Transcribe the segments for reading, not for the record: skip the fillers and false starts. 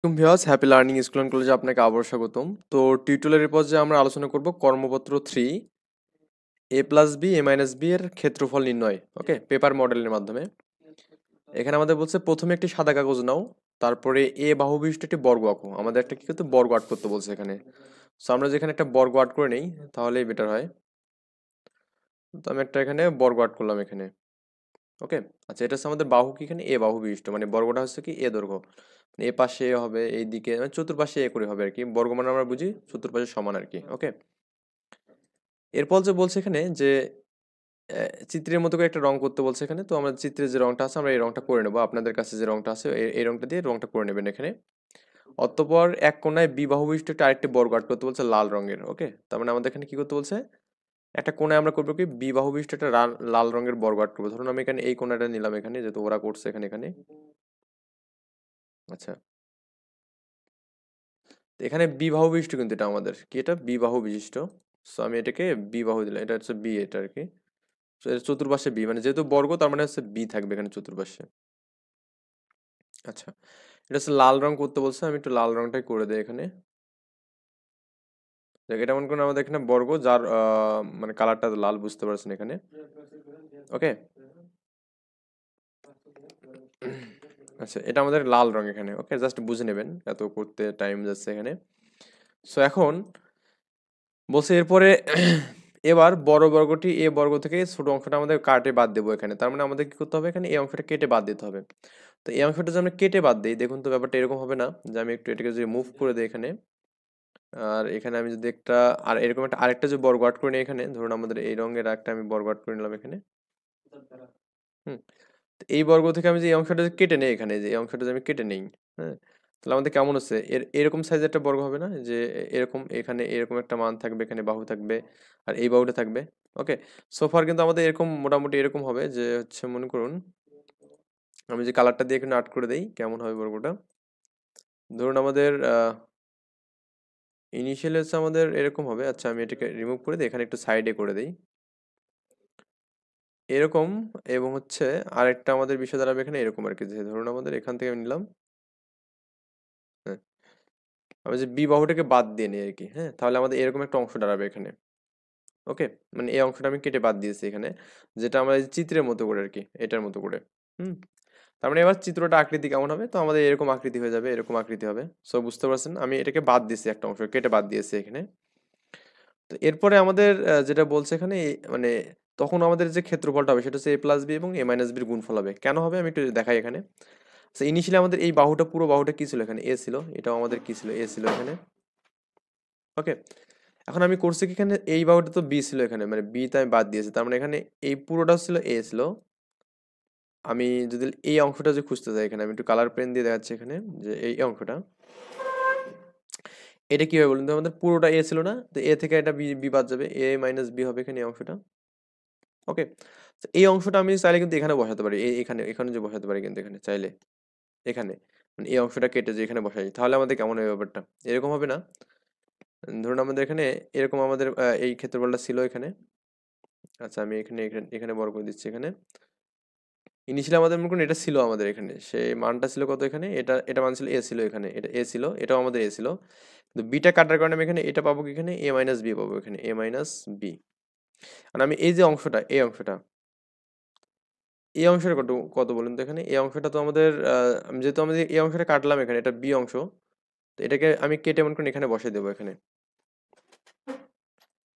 Viewers, happy learning school and কলেজে আপনাকে আবার স্বাগতম। তো টিউটোরিয়ালের পর্যায়ে আমরা আলোচনা করব কর্মপত্র 3 এ plus B A minus B এর ক্ষেত্রফল নির্ণয়। ওকে, পেপার মডেলের মাধ্যমে। এখানে আমাদের বলছে প্রথমে একটি সাদা কাগজ নাও, তারপরে এ বাহু বিশিষ্ট একটি বর্গ আঁকো। আমাদের একটা কি করতে বর্গ আর্ট করতে বলছে এখানে। সো আমরা যেখানে একটা বর্গ আর্ট করে নেই তাহলেই বেটার হয়। তো আমি একটা এখানে বর্গ আর্ট করলাম এখানে। ওকে, আচ্ছা, এটা হচ্ছে আমাদের বাহু কি এখানে এ বাহু বিশিষ্ট, মানে বর্গটা হচ্ছে কি এ দৈর্ঘ্য। মানে এ পাশে এ হবে, এই দিকে মানে চতুর্পাশে এ করে হবে আর কি। বর্গ মানে আমরা বুঝি চতুর্পাশে সমান আর কি। ওকে, এরপর যে বলছে এখানে যে চিত্রের মতো করে একটা রং করতে বলছে এখানে। তো আমরা চিত্রের যে রংটা আছে আমরা এই রংটা করে নেবো। আপনাদের কাছে যে রংটা আছে এই রংটা দিয়ে রংটা করে নেবেন এখানে। অতঃপর এক কোণায় বি বাহু বিশিষ্ট একটা আরেকটি বর্গ আর্ট করতে বলছে লাল রঙের। ওকে, তার মানে আমাদের এখানে কি করতে বলছে, একটা কোণায় আমরা করবো কি বি বাহু বিশিষ্ট একটা লাল রঙের বর্গ আর্ট করবো। ধরুন আমি এখানে এই কোণাটা নিলাম এখানে, যেহেতু ওরা করছে এখানে এখানে। আচ্ছা, তো এখানে বি বাহু বিশিষ্ট, কিন্তু এটা আমাদের কি, এটা বি বাহু বিশিষ্ট। সো আমি এটাকে বি বাহু দিলাম, এটা হচ্ছে বি, এটা আর কি। So এর চতুর্পাশে বি, মানে যেহেতু বর্গ তার মানে হচ্ছে বি থাকবে এখানে চতুর্পাশে। আচ্ছা, এটা হচ্ছে লাল রং করতে বলছে, আমি একটু লাল রংটাই করে দেই এখানে। দেখ, এটা মনে করেন আমাদের এখানে বর্গ, যার মানে কালারটা লাল, বুঝতে পারছেন এখানে। ওকে, আচ্ছা, এটা আমাদের লাল রং এখানে। ওকে, জাস্ট বুঝে নেবেন, এত করতে টাইম যাচ্ছে এখানে। সো এখন বলছে এরপরে এবার বড় বর্গটি এ বর্গ থেকে ছোট অংশটা আমাদের কাটে বাদ দেবো এখানে। তার মানে আমাদের কি করতে হবে, এখানে এই অংশটা কেটে বাদ দিতে হবে। তো এই অংশটা যদি আমরা কেটে বাদ দিই, দেখুন তো ব্যাপারটা এরকম হবে না, যে আমি একটু এটাকে যদি মুভ করে দিই এখানে, আর এখানে আমি যদি একটা আর এরকম একটা আরেকটা যে বর্গ আর্ট করে নিই এখানে, ধরুন আমাদের এই রঙের একটা আমি বর্গ আর্ট করে নিলাম এখানে। হুম, তো এই বর্গ থেকে আমি যে এই অংশটা যে কেটে নেই এখানে, যে এই অংশটা যে আমি কেটে নেই, হ্যাঁ, তাহলে আমাদের কেমন হচ্ছে, এরকম সাইজের একটা বর্গ হবে না, যে এরকম এখানে এরকম একটা মান থাকবে, এখানে বাহু থাকবে, আর এই বাহুটা থাকবে। ওকে, সোফার কিন্তু আমাদের এরকম মোটামুটি এরকম হবে, যে হচ্ছে মনে করুন আমি যে কালারটা দিয়ে এখানে আর্ট করে দেই, কেমন হবে বর্গটা। ধরুন আমাদের ইনিশিয়াল হচ্ছে আমাদের এরকম হবে। আচ্ছা, আমি এটাকে রিমুভ করে দিই, এখানে একটু সাইডে করে দিই এরকম। এবং হচ্ছে আরেকটা আমাদের বিষয় দাঁড়াবে এখানে এরকম আর কি, যে ধরুন আমাদের এখান থেকে আমি নিলাম, হ্যাঁ, আমি যে বি বাহুটাকে বাদ দিয়ে নিই আর কি। হ্যাঁ, তাহলে আমাদের এরকম একটা অংশ দাঁড়াবে এখানে। ওকে, মানে এই অংশটা আমি কেটে বাদ দিয়েছি এখানে, যেটা আমরা এই চিত্রের মতো করে আর কি, এটার মতো করে। হুম, তার মানে এবার চিত্রটা আকৃতি কেমন হবে, তো আমাদের এরকম আকৃতি হয়ে যাবে, এরকম আকৃতি হবে। সো বুঝতে পারছেন, আমি এটাকে বাদ দিয়েছি, একটা অংশ কেটে বাদ দিয়েছি এখানে। তো এরপরে আমাদের যেটা বলছে এখানে মানে তখন আমাদের যে ক্ষেত্রফলটা হবে সেটা হচ্ছে এ প্লাস বি এবং এ মাইনাস বির গুণফল হবে। কেন হবে আমি একটু দেখাই এখানে। আচ্ছা, ইনিশিয়ালি আমাদের এই বাহুটা, পুরো বাহুটা কি ছিল এখানে, এ ছিল। এটাও আমাদের কি ছিল, এ ছিল এখানে। ওকে, এখন আমি করছি কি, এখানে এই বাহুটা তো বি ছিল এখানে, মানে বি তে আমি বাদ দিয়েছি, তার মানে এখানে এই পুরোটা ছিল এ ছিল। আমি যদি এই অংশটা যে খুঁজতে চাই এখানে, আমি একটু কালার পেন দিয়ে দেখাচ্ছি এখানে, যে এই অংশটা, এটা কি হবে বলুন তো, আমাদের পুরোটা এ ছিল না, তো এ থেকে এটা বি বি বাদ যাবে, এ মাইনাস বি হবে এখানে এই অংশটা। ওকে, তো এই অংশটা আমি চাইলে কিন্তু এখানে বসাতে পারি, এখানে এখানে যে বসাতে পারি কিন্তু এখানে চাইলে, এখানে মানে এই অংশটা কেটে যে এখানে বসাই, তাহলে আমাদের কেমন হবে ব্যাপারটা, এরকম হবে না। ধরুন আমাদের এখানে এরকম আমাদের এই ক্ষেত্রফলটা ছিল এখানে। আচ্ছা, আমি এখানে এখানে এখানে বড় করে দিচ্ছি এখানে। ইনিশিয়ালি আমাদের মনে করুন এটা ছিল আমাদের এখানে, সেই মানটা ছিল কত এখানে, এটা এটা মান ছিল এ ছিল এখানে, এটা এ ছিল, এটাও আমাদের এ ছিল। কিন্তু বিটা কাটার কারণে আমি এখানে এটা পাবো কি, এখানে এ মাইনাস বি পাবো এখানে, এ মাইনাস বি। আর আমি এই যে অংশটা, এই অংশটা, এই অংশটা কত কত বলুন তো এখানে, এই অংশটা তো আমাদের যেহেতু আমাদের এই অংশটা কাটলাম এখানে, এটা বি অংশ, তো এটাকে আমি কেটে মনে করেন এখানে বসাই দেবো এখানে।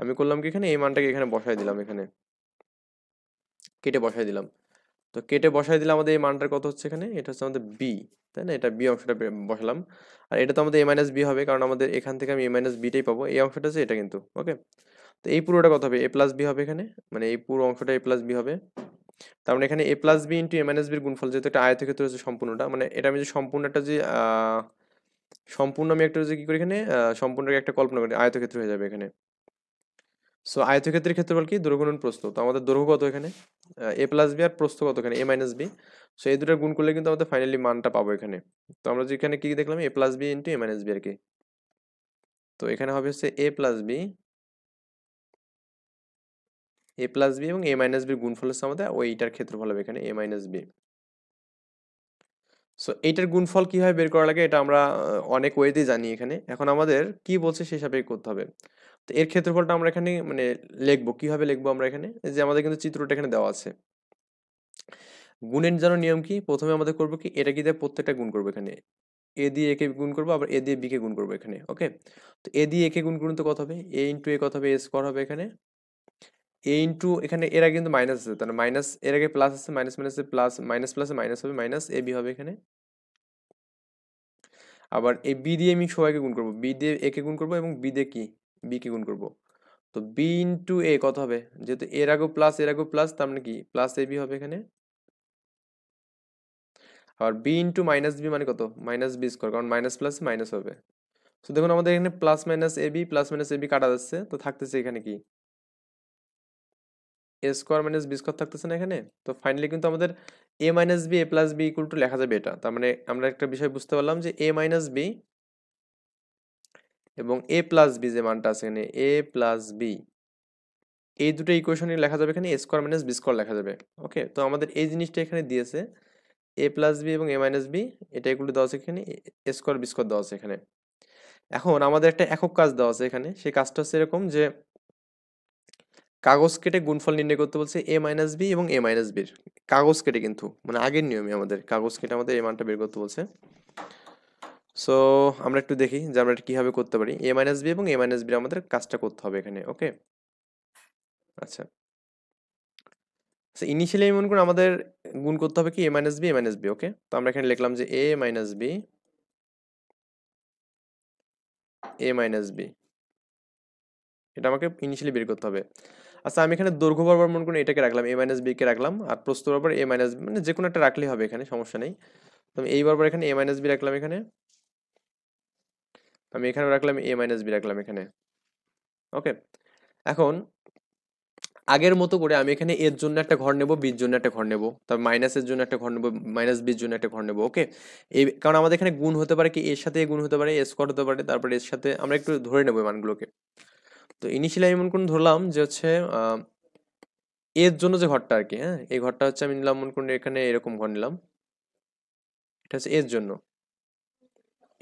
আমি করলাম কি, এখানে এই মানটাকে এখানে বসাই দিলাম এখানে, কেটে বসাই দিলাম। তো কেটে বসাই দিলে আমাদের এই মানটার কত হচ্ছে এখানে, এটা হচ্ছে আমাদের বি, তাই না, এটা বি অংশটা বসালাম। আর এটা তো আমাদের এ মাইনাস বি হবে, কারণ আমাদের এখান থেকে আমি এ মাইনাস বিটাই পাবো, এই অংশটা আছে এটা কিন্তু। ওকে, তো এই পুরোটা কত হবে, এ প্লাস বি হবে এখানে, মানে এই পুরো অংশটা এ প্লাস বি হবে। তার মানে এখানে এ প্লাস বি ইন্টু এ মাইনাস বির গুণফল, যেহেতু একটা আয়তক্ষেত্র হচ্ছে সম্পূর্ণটা, মানে এটা আমি যে সম্পূর্ণ একটা যে সম্পূর্ণ আমি একটা যে কি করি এখানে, সম্পূর্ণ একটা কল্পনা করি, আয়তক্ষেত্র হয়ে যাবে এখানে। সো আয়তক্ষেত্রের ক্ষেত্রফল কি, দৈর্ঘ্য গুণন প্রস্থ। তো আমাদের দৈর্ঘ্য কত এখানে, এ প্লাস বি, আর প্রস্থ কত এখানে, এ মাইনাস বি। সো এই দুটো গুণ করলে কিন্তু আমাদের ফাইনালি মানটা পাবো এখানে। তো আমরা যে এখানে কি দেখলাম, এ প্লাস বি ইন্টু এ মাইনাস বি আর কি। তো এখানে হবে হচ্ছে এ plus B, A plus B এবং এ মাইনাস বির গুণফল হচ্ছে আমাদের ওইটার ক্ষেত্রফল হবে এখানে, এ মাইনাস বি। সো এইটার গুণফল কিভাবে বের করা লাগে এটা আমরা অনেক ওয়েতেই জানি এখানে। এখন আমাদের কি বলছে সেই হিসাবে করতে হবে। তো এর ক্ষেত্রফলটা আমরা এখানে মানে লিখবো কিভাবে লিখবো আমরা এখানে, এই যে আমাদের কিন্তু চিত্রটা এখানে দেওয়া আছে। গুণের জন্য নিয়ম কি, প্রথমে আমাদের করবো কি, এটা কি দিয়ে প্রত্যেকটা গুণ করবো এখানে, এ দিয়ে একে গুণ করবো, আবার এ দিয়ে বি কে গুণ করবো এখানে। ওকে, তো এ দিয়ে একে গুণ করুন তো কত হবে, এ ইন্টু এ কত হবে, এ স্কোয়ার হবে এখানে। এ ইন্টু এখানে এর আগে কিন্তু মাইনাস আছে, তাহলে মাইনাস, এর আগে প্লাস আছে, মাইনাস মাইনাসে প্লাস, মাইনাস প্লাসে মাইনাস হবে, মাইনাস এ বি হবে এখানে। আবার এই বি দিয়ে আমি সবাইকে গুণ করবো, বি দিয়ে এ কে গুণ করবো এবং বি দিয়ে কি, বি কে গুণ করবো। তো বি ইন্টু এ কত হবে, যেহেতু এর আগেও প্লাস এর আগেও প্লাস, তার মানে কি প্লাস এ বি হবে এখানে। আর বি ইন্টু মাইনাস বি মানে কত, মাইনাস বি স্কোয়ার, কারণ মাইনাস প্লাস মাইনাস হবে। তো দেখুন আমাদের এখানে প্লাস মাইনাস এ বি কাটা যাচ্ছে, তো থাকতেছে এখানে কি A square minus B square থাকতেছে না এখানে। তো ফাইনালি কিন্তু আমাদের A minus B A plus B equal to লেখা যাবে এটা। তার মানে আমরা একটা বিষয় বুঝতে পারলাম যে এ মাইনাস বি এবং এ প্লাস বি যে মানটা আছে এখানে, এ প্লাস বি, এই দুটো ইকুয়েশনে লেখা যাবে এখানে A square minus B square লেখা যাবে। ওকে, তো আমাদের এই জিনিসটা এখানে দিয়েছে এ প্লাস বি এবং এ মাইনাস বি, এটা এগুলো দেওয়া আছে এখানে, এ স্কোয়ার বি স্কোয়ার দেওয়া আছে এখানে। এখন আমাদের একটা একক কাজ দেওয়া আছে এখানে, সেই কাজটা হচ্ছে এরকম যে কাগজ কেটে গুণফল নির্ণয় করতে বলছে এ মাইনাস বি এবং এ মাইনাস বির, কাগজ কেটে কিন্তু মানে আগের নিয়মে আমাদের কাগজ কেটে আমাদের এই মানটা বের করতে বলছে। সো আমরা একটু দেখি যে আমরা এটা কিভাবে করতে পারি, এ মাইনাস বি এবং এ মাইনাস বির আমাদের কাজটা করতে হবে এখানে। ওকে, আচ্ছা, ইনিশিয়ালি আমি মনে করি আমাদের গুণ করতে হবে কি এ মাইনাস বি। ওকে, তো আমরা এখানে লিখলাম যে এ মাইনাস বি, এ মাইনাস বি, এটা আমাকে ইনিশিয়ালি বের করতে হবে। আচ্ছা, আমি এখানে দৈর্ঘ্য বরাবর মনে করি এটাকে রাখলাম, এ মাইনাস বি কে রাখলাম, আর প্রস্থ বরাবর এ মাইনাস বি, মানে যে কোনো একটা রাখলেই হবে এখানে, সমস্যা নেই। তো আমি এই বরাবর এখানে এ মাইনাস বি রাখলাম এখানে, আমি এখানে রাখলাম এ মাইনাস বি রাখলাম এখানে। ওকে, এখন আগের মতো করে আমি এখানে এর জন্য একটা ঘর নেব, বির জন্য একটা ঘর নেব, তারপর মাইনাসের জন্য একটা ঘর নেব, মাইনাস বির জন্য একটা ঘর নেব। ওকে, এই কারণ আমাদের এখানে গুণ হতে পারে কি, এর সাথে গুণ হতে পারে, এ স্কোয়ার হতে পারে, তারপরে এর সাথে আমরা একটু ধরে নেবো এই মানগুলোকে। তো ইনিশিয়ালি আমি মনে করুন ধরলাম যে হচ্ছে এর জন্য যে ঘরটা আর কি, হ্যাঁ এই ঘরটা হচ্ছে আমি নিলাম মনে করুন এখানে এরকম ঘর নিলাম, এটা হচ্ছে এর জন্য,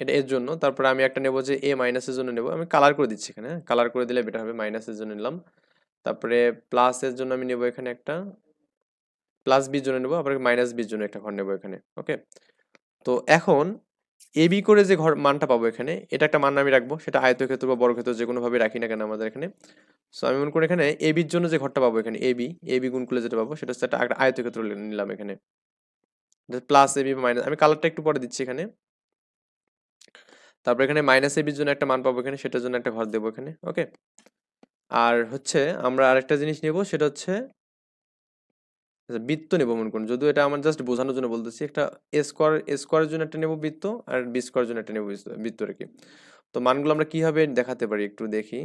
এটা এর জন্য। তারপরে আমি একটা নেবো যে এ মাইনাসের জন্য নেবো, আমি কালার করে দিচ্ছি এখানে, হ্যাঁ কালার করে দিলে বেটার হবে, মাইনাসের জন্য নিলাম। তারপরে প্লাস এর জন্য আমি নেবো এখানে একটা, প্লাস বির জন্য নেবো, আবার মাইনাস বির জন্য একটা ঘর নেবো এখানে। ওকে, তো এখন এ বি করে যে ঘর মানটা পাবো এখানে, এটা একটা মান আমি রাখবো, সেটা আয়তক্ষেত্র বা বর্গক্ষেত্র যে কোনো ভাবে রাখি না কেন আমাদের এখানে। সো আমি মনে করি এখানে এ বির জন্য যে ঘরটা পাবো এখানে, এ বি গুণ করলে যেটা পাবো সেটা হচ্ছে একটা আয়তক্ষেত্র নিলাম এখানে, প্লাস এ বি মাইনাস, আমি কালারটা একটু পরে দিচ্ছি এখানে। তারপর এখানে মাইনাস এ বির জন্য একটা মান পাবো এখানে, সেটার জন্য একটা ঘর দেবো এখানে। ওকে, আর হচ্ছে আমরা আরেকটা জিনিস নেবো, সেটা হচ্ছে আচ্ছা, বৃত্ত নেবো মনে করুন, যদিও এটা আমার জাস্ট বোঝানোর জন্য বলতেছি, একটা এ স্কোয়ারের জন্য একটা নেবো বৃত্ত, আর বি স্কোয়ারের জন্য একটা নেবো বৃত্ত আর কি। তো মানগুলো আমরা কিভাবে দেখাতে পারি একটু দেখি।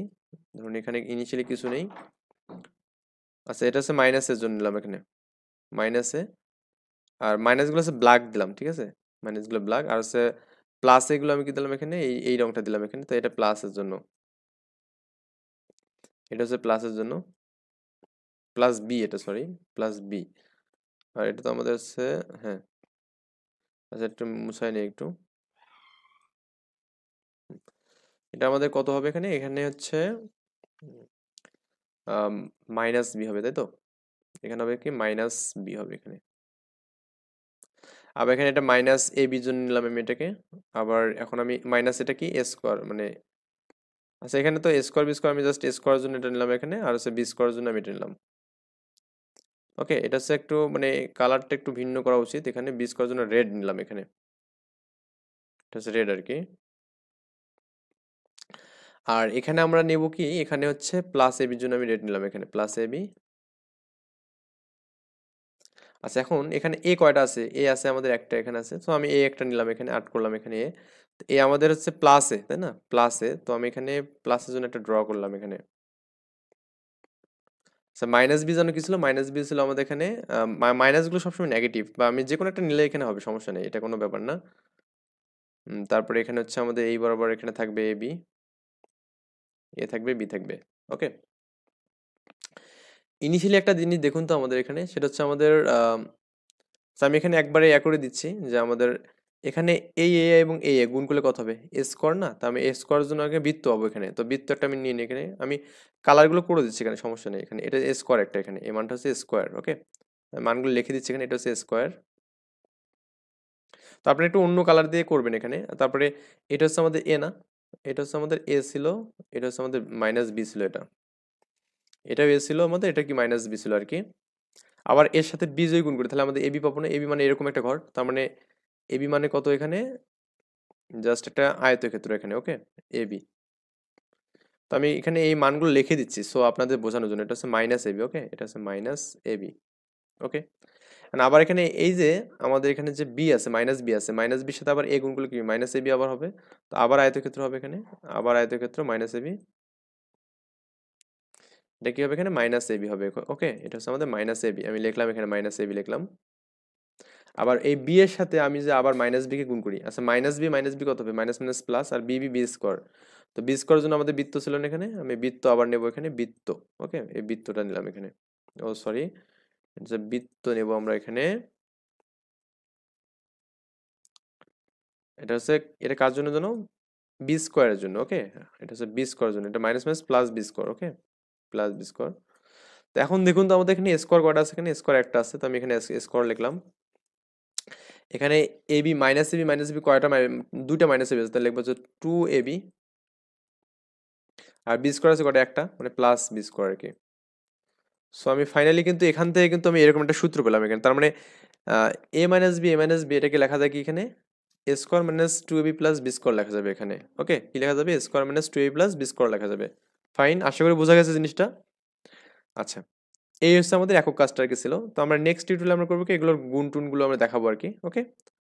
ধরুন এখানে ইনিশিয়ালি কিছু নেই, আচ্ছা এটা হচ্ছে মাইনাসের জন্য নিলাম এখানে, মাইনাসে, আর মাইনাস গুলো হচ্ছে ব্ল্যাক দিলাম, ঠিক আছে, মাইনাস গুলো ব্ল্যাক, আর হচ্ছে প্লাস এগুলো আমি কি দিলাম এখানে, এই রংটা দিলাম এখানে, তো এটা প্লাসের জন্য, এটা হচ্ছে প্লাসের জন্য, প্লাস বি, এটা সরি প্লাস বি। আর এটা তো আমাদের হচ্ছে, হ্যাঁ আচ্ছা একটু মুছাই নেই একটু, এটা আমাদের কত হবে এখানে, এখানে হচ্ছে মাইনাস বি হবে, তাই তো, এখানে হবে কি মাইনাস বি হবে এখানে। আবার এখানে এটা মাইনাস এ বির জন্য নিলাম আমি এটাকে, আবার এখন আমি মাইনাস এটা কি এ স্কোয়ার মানে, আচ্ছা এখানে তো এ স্কোয়ার বি স্কোয়ার, আমি জাস্ট এ স্কোয়ার জন্য এটা নিলাম এখানে, আর হচ্ছে বি স্কোয়ার জন্য আমি এটা নিলাম। ওকে, এটা হচ্ছে একটু মানে কালারটা একটু ভিন্ন করা উচিত, এখানে বি স্কোয়ার জন্য রেড নিলাম এখানে, এটা হচ্ছে রেড আর কি। আর এখানে আমরা নেব কি, এখানে হচ্ছে প্লাস এ বির জন্য আমি রেড নিলাম এখানে, প্লাস এ বি। আচ্ছা এখন এখানে এ কয়টা আছে, এ আছে আমাদের একটা এখানে আছে, তো আমি এ একটা নিলাম এখানে, আট করলাম এখানে এ। এ আমাদের হচ্ছে প্লাসে, তাই না, প্লাসে, তো আমি এখানে প্লাসের জন্য একটা ড্র করলাম এখানে। আচ্ছা মাইনাস বি যেন কি ছিল, মাইনাস বি ছিল আমাদের এখানে, মাইনাস গুলো সবসময় নেগেটিভ, বা আমি যে কোনো একটা নিলে এখানে হবে, সমস্যা নেই, এটা কোনো ব্যাপার না। তারপরে এখানে হচ্ছে আমাদের এই বরাবর এখানে থাকবে এ বি, এ থাকবে বি থাকবে। ওকে, ইনিশিয়ালি একটা জিনিস দেখুন তো আমাদের এখানে, সেটা হচ্ছে আমাদের আমি এখানে একবারে করে দিচ্ছি যে আমাদের এখানে এই এ এবং এই এ গুণ করলে কত হবে এ স্কোয়ার না, তো আমি এ স্কোয়ারের জন্য আগে বৃত্ত পাবো এখানে, তো বৃত্ত একটা আমি নিয়ে নিই, এখানে আমি কালারগুলো করে দিচ্ছি, এখানে সমস্যা নেই, এখানে এটা এ স্কোয়ার একটা, এখানে এই মানটা হচ্ছে স্কোয়ার, ওকে, মানগুলো লিখে দিচ্ছি এখানে, এটা হচ্ছে স্কোয়ার। তো আপনি একটু অন্য কালার দিয়ে করবেন এখানে। তারপরে এটা হচ্ছে আমাদের এ না, এটা হচ্ছে আমাদের এ ছিল, এটা হচ্ছে আমাদের মাইনাস বি ছিল, এটাও এ ছিল আমাদের, এটা কি মাইনাস বি ছিল আর কি। আবার এর সাথে বি যদি গুণ করি তাহলে আমাদের এবি পাবো না, এবি মানে এরকম একটা ঘর, তার মানে এবি মানে কত এখানে, জাস্ট একটা আয়তক্ষেত্র এখানে, ওকে, এবি। তো আমি এখানে এই মানগুলো লিখে দিচ্ছি সো আপনাদের বোঝানোর জন্য, এটা হচ্ছে মাইনাস এবি, ওকে, এটা হচ্ছে মাইনাস এবি, ওকে। আবার এখানে এই যে আমাদের এখানে যে বি আছে, মাইনাস বি আছে, মাইনাস বির সাথে আবার এ গুণ করলে কি মাইনাস এবি আবার হবে, তো আবার আয়তক্ষেত্র হবে এখানে, আবার আয়তক্ষেত্র মাইনাস এবি, এটা কি হবে এখানে মাইনাস এবি হবে, ওকে, এটা হচ্ছে আমাদের মাইনাস এবি, আমি লিখলাম এখানে মাইনাস এবি লিখলাম। আবার এই বি এর সাথে আমি যে আবার মাইনাস বি কে গুণ করি, আচ্ছা মাইনাস বি কত হবে, মাইনাস মাইনাস প্লাস, আর বি বি বি স্কোয়ার, তো বি স্কোয়ারের জন্য আমাদের বৃত্ত ছিল না এখানে, আমি বৃত্ত আবার নেব এখানে বৃত্ত, ওকে, এই বৃত্তটা নিলাম এখানে, ও সরি, যে বৃত্ত নেব আমরা এখানে, এটা হচ্ছে, এটা কার জন্য জানো, বি স্কোয়ারের জন্য, ওকে, এটা হচ্ছে বি স্কোয়ারের জন্য, এটা minus minus plus B square, okay, plus B square. তো এখন দেখুন তো আমাদের এখানে স্কোয়ার কয়টা আছে, এখানে স্কোয়ার একটা আছে, তো আমি এখানে স্কোয়ার লিখলাম। এখানে এবি মাইনাস বি কয়টা, দুইটা মাইনাস এবি আছে, তাহলে লিখবো হচ্ছে টু এবি, আর বি স্কোয়ার আছে কয়টা, একটা, মানে প্লাস বি স্কোয়ার আর কি। সো আমি ফাইনালি কিন্তু এখান থেকে কিন্তু আমি এরকম একটা সূত্র পেলাম এখানে, তার মানে এ মাইনাস বি এটাকে লেখা যায় কি এখানে, A square minus two AB plus B square লেখা যাবে এখানে, ওকে, কি লেখা যাবে, A square minus two AB plus B square লেখা যাবে। ফাইন, আশা করি বোঝা গেছে জিনিসটা। আচ্ছা, এই হচ্ছে আমাদের একক কাজটা আর কি ছিল। তো আমরা নেক্সট টিউটোরিয়ালে আমরা করবো কি, এগুলোর গুণ টুনগুলো আমরা দেখাবো আর কি, ওকে।